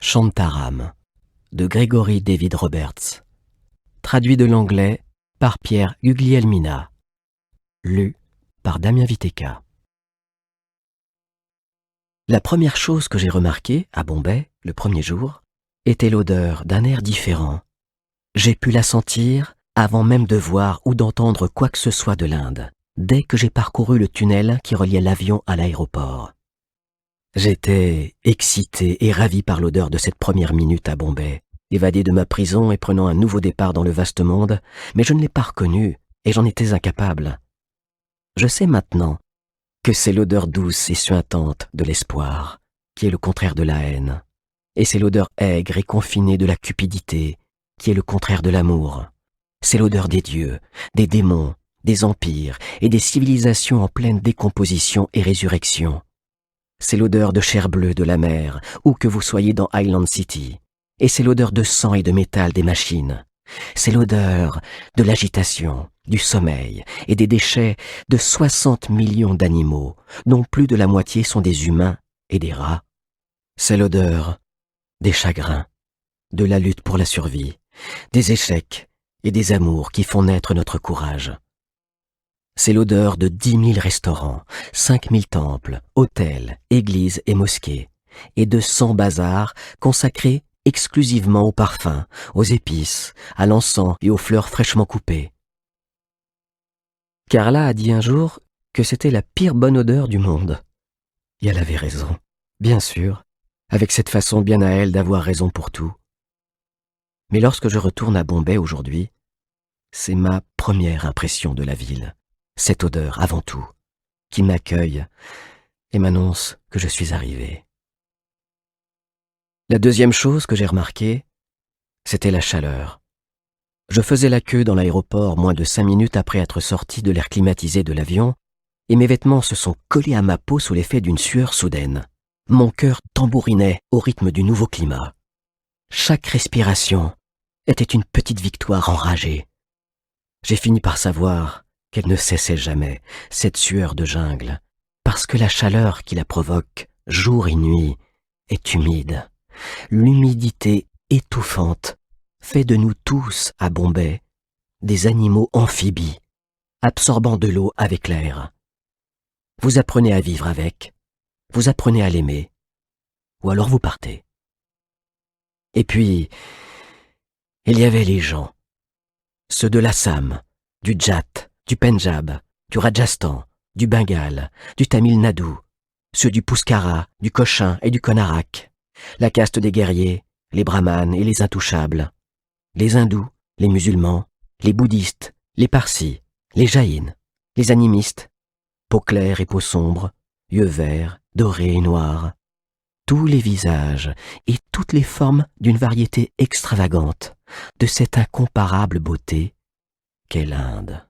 Shantaram, de Gregory David Roberts. Traduit de l'anglais par Pierre Guglielmina. Lu par Damien Viteka. La première chose que j'ai remarquée à Bombay, le premier jour, était l'odeur d'un air différent. J'ai pu la sentir avant même de voir ou d'entendre quoi que ce soit de l'Inde, dès que j'ai parcouru le tunnel qui reliait l'avion à l'aéroport. J'étais excité et ravi par l'odeur de cette première minute à Bombay, évadé de ma prison et prenant un nouveau départ dans le vaste monde, mais je ne l'ai pas reconnu et j'en étais incapable. Je sais maintenant que c'est l'odeur douce et suintante de l'espoir, qui est le contraire de la haine, et c'est l'odeur aigre et confinée de la cupidité, qui est le contraire de l'amour. C'est l'odeur des dieux, des démons, des empires et des civilisations en pleine décomposition et résurrection. C'est l'odeur de chair bleue de la mer, où que vous soyez dans Island City. Et c'est l'odeur de sang et de métal des machines. C'est l'odeur de l'agitation, du sommeil et des déchets de 60 millions d'animaux, dont plus de la moitié sont des humains et des rats. C'est l'odeur des chagrins, de la lutte pour la survie, des échecs et des amours qui font naître notre courage. C'est l'odeur de 10 000 restaurants, 5 000 temples, hôtels, églises et mosquées, et de 100 bazars consacrés exclusivement aux parfums, aux épices, à l'encens et aux fleurs fraîchement coupées. Carla a dit un jour que c'était la pire bonne odeur du monde. Et elle avait raison, bien sûr, avec cette façon bien à elle d'avoir raison pour tout. Mais lorsque je retourne à Bombay aujourd'hui, c'est ma première impression de la ville. Cette odeur, avant tout, qui m'accueille et m'annonce que je suis arrivé. La deuxième chose que j'ai remarquée, c'était la chaleur. Je faisais la queue dans l'aéroport moins de 5 minutes après être sorti de l'air climatisé de l'avion, et mes vêtements se sont collés à ma peau sous l'effet d'une sueur soudaine. Mon cœur tambourinait au rythme du nouveau climat. Chaque respiration était une petite victoire enragée. J'ai fini par savoir qu'elle ne cessait jamais, cette sueur de jungle, parce que la chaleur qui la provoque, jour et nuit, est humide. L'humidité étouffante fait de nous tous, à Bombay, des animaux amphibies, absorbant de l'eau avec l'air. Vous apprenez à vivre avec, vous apprenez à l'aimer, ou alors vous partez. Et puis, il y avait les gens, ceux de l'Assam, du Jat, du Pendjab, du Rajasthan, du Bengale, du Tamil Nadu, ceux du Puskara, du Cochin et du Konarak, la caste des guerriers, les brahmanes et les intouchables, les hindous, les musulmans, les bouddhistes, les parsis, les jaïns, les animistes, peau claire et peau sombre, yeux verts, dorés et noirs, tous les visages et toutes les formes d'une variété extravagante de cette incomparable beauté qu'est l'Inde.